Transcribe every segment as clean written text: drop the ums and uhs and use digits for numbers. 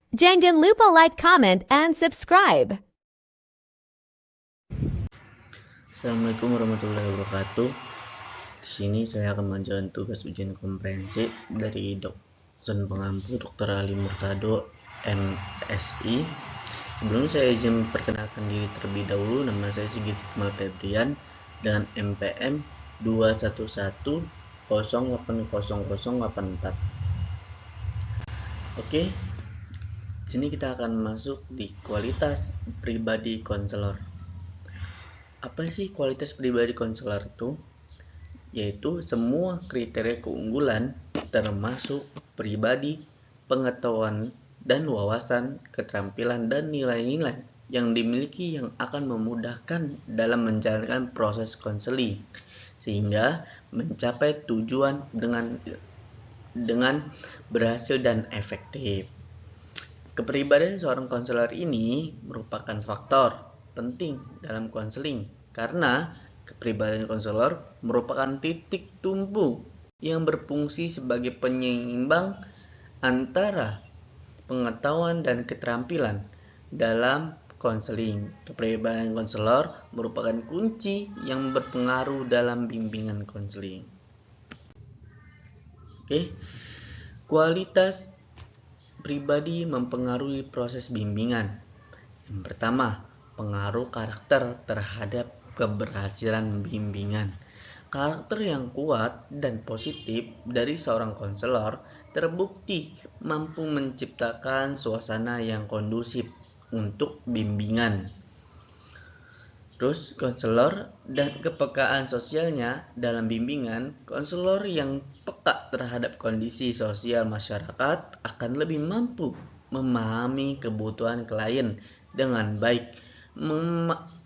Jangan lupa like, comment, and subscribe. Assalamualaikum warahmatullahi wabarakatuh. Di sini saya akan mengajarkan tugas ujian komprehensi dari dosen pengampu Dr. Ali Murtado, MSI. Sebelumnya saya izin perkenalkan diri terlebih dahulu. Nama saya Sigit Hikmal Febrian dengan MPM 211080084. Oke, di sini kita akan masuk di kualitas pribadi konselor. Apa sih kualitas pribadi konselor itu? Yaitu semua kriteria keunggulan termasuk pribadi, pengetahuan, dan wawasan, keterampilan, dan nilai-nilai yang dimiliki yang akan memudahkan dalam menjalankan proses konseling sehingga mencapai tujuan dengan berhasil dan efektif. Kepribadian seorang konselor ini merupakan faktor penting dalam konseling karena kepribadian konselor merupakan titik tumpu yang berfungsi sebagai penyeimbang antara pengetahuan dan keterampilan dalam konseling. Kepribadian konselor merupakan kunci yang berpengaruh dalam bimbingan konseling. Oke. Kualitas pribadi mempengaruhi proses bimbingan. Yang pertama, pengaruh karakter terhadap keberhasilan bimbingan. Karakter yang kuat dan positif dari seorang konselor terbukti mampu menciptakan suasana yang kondusif untuk bimbingan. Terus konselor dan kepekaan sosialnya dalam bimbingan, konselor yang peka terhadap kondisi sosial masyarakat akan lebih mampu memahami kebutuhan klien dengan baik.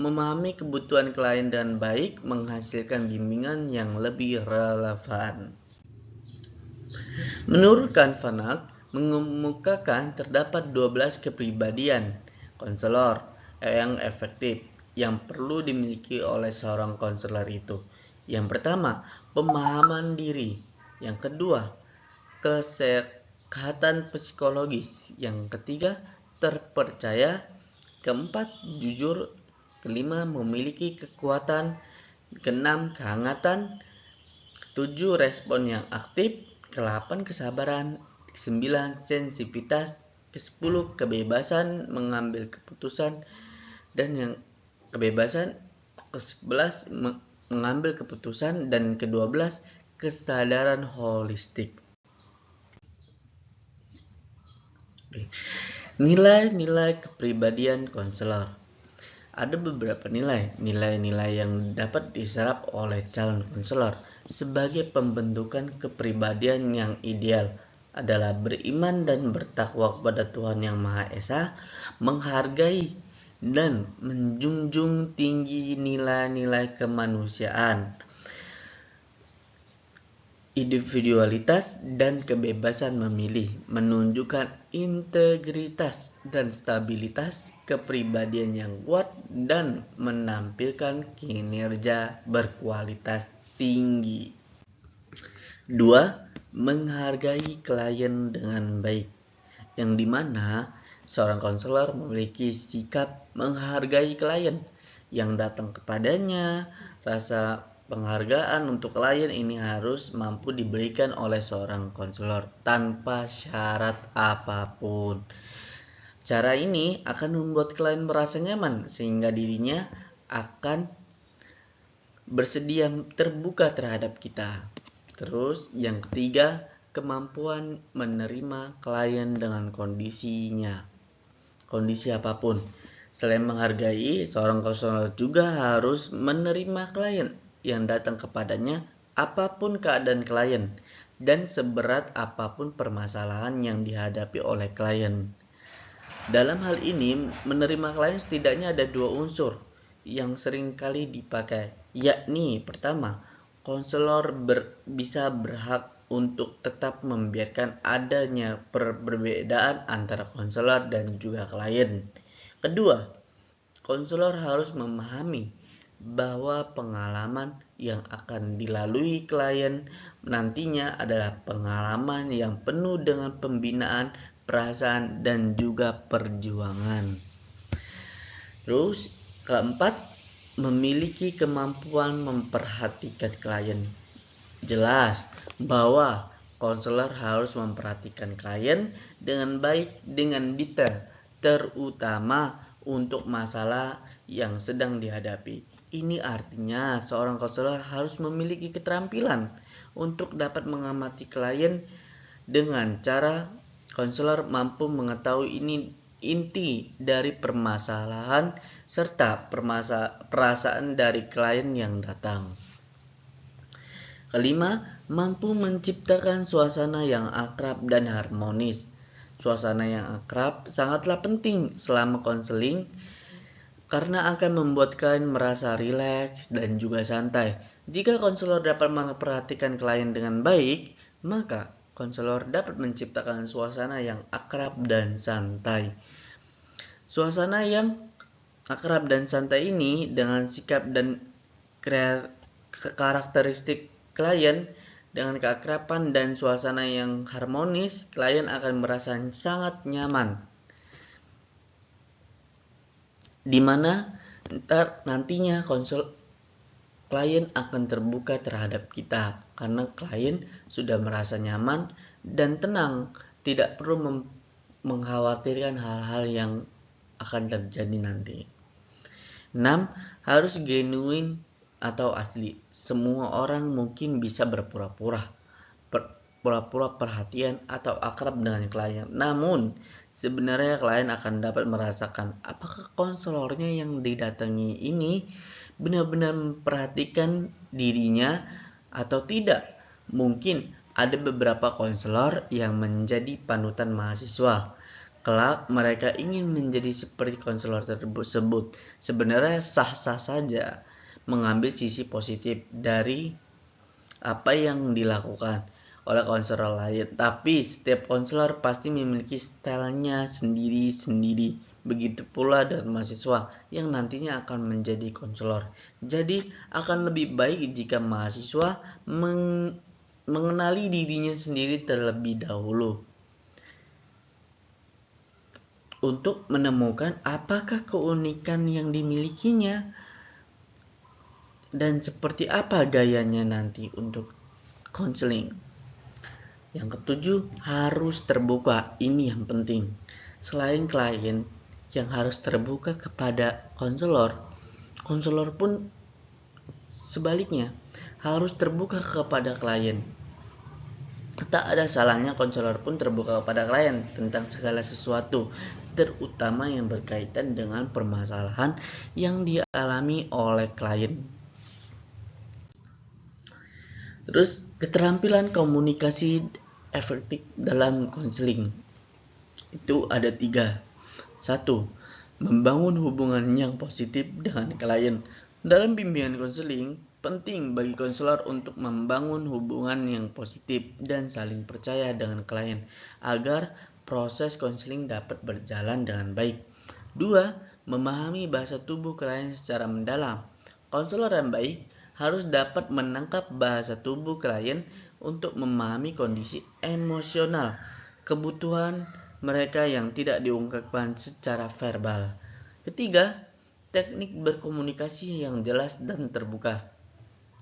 Memahami kebutuhan klien dengan baik menghasilkan bimbingan yang lebih relevan. Menurut Kanfanak, mengemukakan terdapat 12 kepribadian konselor yang efektif yang perlu dimiliki oleh seorang konselor itu. Yang pertama, pemahaman diri. Yang kedua, kesehatan psikologis. Yang ketiga, terpercaya. Keempat, jujur. Kelima, memiliki kekuatan. Keenam, kehangatan. Ketujuh, respon yang aktif. Ke-8, kesabaran. Ke-9, sensitivitas. Ke-10, kebebasan mengambil keputusan. Dan yang kebebasan. Ke-11, mengambil keputusan. Dan ke-12, kesadaran holistik. Nilai-nilai kepribadian konselor. Ada beberapa nilai-nilai yang dapat diserap oleh calon konselor sebagai pembentukan kepribadian yang ideal adalah beriman dan bertakwa kepada Tuhan Yang Maha Esa, menghargai dan menjunjung tinggi nilai-nilai kemanusiaan, individualitas dan kebebasan memilih, menunjukkan integritas dan stabilitas kepribadian yang kuat, dan menampilkan kinerja berkualitas tinggi. 2. Menghargai klien dengan baik, yang dimana seorang konselor memiliki sikap menghargai klien yang datang kepadanya. Rasa penghargaan untuk klien ini harus mampu diberikan oleh seorang konselor tanpa syarat apapun. Cara ini akan membuat klien merasa nyaman sehingga dirinya akan bersedia terbuka terhadap kita. Terus yang ketiga, kemampuan menerima klien dengan kondisinya. Kondisi apapun. Selain menghargai, seorang konselor juga harus menerima klien yang datang kepadanya apapun keadaan klien dan seberat apapun permasalahan yang dihadapi oleh klien. Dalam hal ini, menerima klien setidaknya ada 2 unsur yang sering kali dipakai, yakni pertama, konselor bisa berhak untuk tetap membiarkan adanya perbedaan antara konselor dan juga klien. Kedua, konselor harus memahami bahwa pengalaman yang akan dilalui klien nantinya adalah pengalaman yang penuh dengan pembinaan, perasaan, dan juga perjuangan. Terus keempat, memiliki kemampuan memperhatikan klien. Jelas bahwa konselor harus memperhatikan klien dengan baik, dengan detail, terutama untuk masalah yang sedang dihadapi. Ini artinya seorang konselor harus memiliki keterampilan untuk dapat mengamati klien dengan cara konselor mampu mengetahui inti dari permasalahan serta perasaan dari klien yang datang. Kelima, mampu menciptakan suasana yang akrab dan harmonis. Suasana yang akrab sangatlah penting selama konseling karena akan membuat klien merasa rileks dan juga santai. Jika konselor dapat memperhatikan klien dengan baik, maka konselor dapat menciptakan suasana yang akrab dan santai. Suasana yang akrab dan santai ini dengan sikap dan karakteristik klien, dengan keakraban dan suasana yang harmonis, klien akan merasa sangat nyaman. Di mana nantinya klien akan terbuka terhadap kita karena klien sudah merasa nyaman dan tenang, tidak perlu mengkhawatirkan hal-hal yang akan terjadi nanti. 6. Harus genuine atau asli. Semua orang mungkin bisa berpura-pura perhatian atau akrab dengan klien. Namun, sebenarnya klien akan dapat merasakan apakah konselornya yang didatangi ini benar-benar memperhatikan dirinya atau tidak. Mungkin ada beberapa konselor yang menjadi panutan mahasiswa. Kelak mereka ingin menjadi seperti konselor tersebut. Sebenarnya sah-sah saja mengambil sisi positif dari apa yang dilakukan oleh konselor lain. Tapi setiap konselor pasti memiliki stylenya sendiri-sendiri. Begitu pula dengan mahasiswa yang nantinya akan menjadi konselor. Jadi akan lebih baik jika mahasiswa mengenali dirinya sendiri terlebih dahulu untuk menemukan apakah keunikan yang dimilikinya dan seperti apa gayanya nanti untuk konseling. Yang ketujuh, harus terbuka. Ini yang penting. Selain klien yang harus terbuka kepada konselor, konselor pun sebaliknya harus terbuka kepada klien. Tak ada salahnya konselor pun terbuka kepada klien tentang segala sesuatu, terutama yang berkaitan dengan permasalahan yang dialami oleh klien. Terus, keterampilan komunikasi efektif dalam konseling itu ada 3. 1. Membangun hubungan yang positif dengan klien. Dalam bimbingan konseling, penting bagi konselor untuk membangun hubungan yang positif dan saling percaya dengan klien agar proses konseling dapat berjalan dengan baik. 2. Memahami bahasa tubuh klien secara mendalam. Konselor yang baik harus dapat menangkap bahasa tubuh klien untuk memahami kondisi emosional, kebutuhan mereka yang tidak diungkapkan secara verbal. 3. Teknik berkomunikasi yang jelas dan terbuka.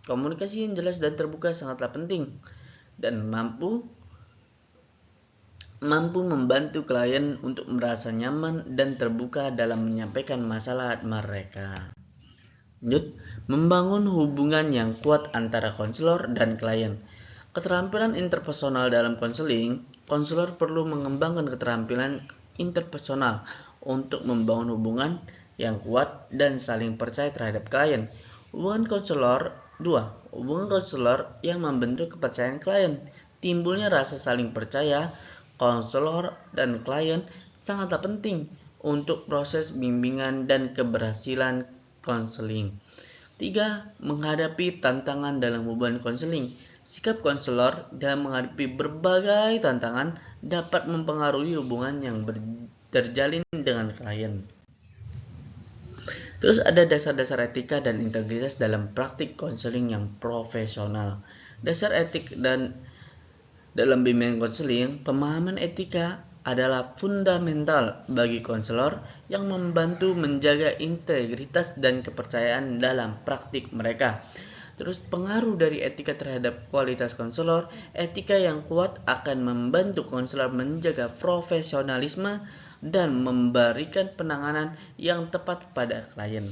Komunikasi yang jelas dan terbuka sangatlah penting dan mampu membantu klien untuk merasa nyaman dan terbuka dalam menyampaikan masalah mereka. Membangun hubungan yang kuat antara konselor dan klien. Keterampilan interpersonal dalam konseling, konselor perlu mengembangkan keterampilan interpersonal untuk membangun hubungan yang kuat dan saling percaya terhadap klien. Hubungan konselor yang membentuk kepercayaan klien. Timbulnya rasa saling percaya konselor dan klien sangatlah penting untuk proses bimbingan dan keberhasilan konseling. 3. Menghadapi tantangan dalam hubungan konseling. Sikap konselor dalam menghadapi berbagai tantangan dapat mempengaruhi hubungan yang terjalin dengan klien. Terus ada dasar-dasar etika dan integritas dalam praktik konseling yang profesional. Dasar etik dan dalam bimbingan konseling, pemahaman etika adalah fundamental bagi konselor yang membantu menjaga integritas dan kepercayaan dalam praktik mereka. Terus pengaruh dari etika terhadap kualitas konselor, etika yang kuat akan membantu konselor menjaga profesionalisme dan memberikan penanganan yang tepat pada klien.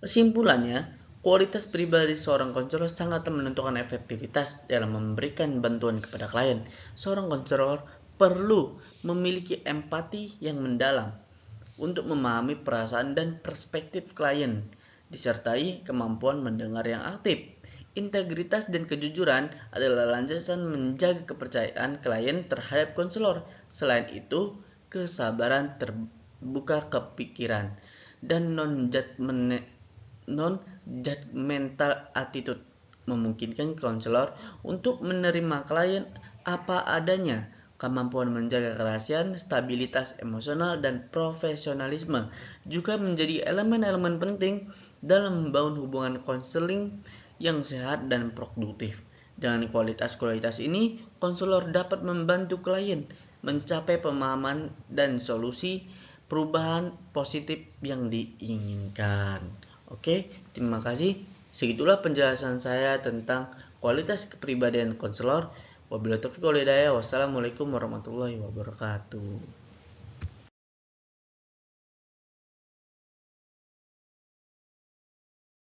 Kesimpulannya, kualitas pribadi seorang konselor sangat menentukan efektivitas dalam memberikan bantuan kepada klien. Seorang konselor perlu memiliki empati yang mendalam untuk memahami perasaan dan perspektif klien, disertai kemampuan mendengar yang aktif. Integritas dan kejujuran adalah landasan menjaga kepercayaan klien terhadap konselor. Selain itu, kesabaran, terbuka kepikiran, dan non-judgmental attitude memungkinkan konselor untuk menerima klien apa adanya. Kemampuan menjaga kerahasiaan, stabilitas emosional, dan profesionalisme juga menjadi elemen-elemen penting dalam membangun hubungan konseling yang sehat dan produktif. Dengan kualitas-kualitas ini, konselor dapat membantu klien mencapai pemahaman dan solusi perubahan positif yang diinginkan. Oke, terima kasih. Segitulah penjelasan saya tentang kualitas kepribadian konselor. Wabillahi taufiq wal hidayah. Wassalamualaikum warahmatullahi wabarakatuh.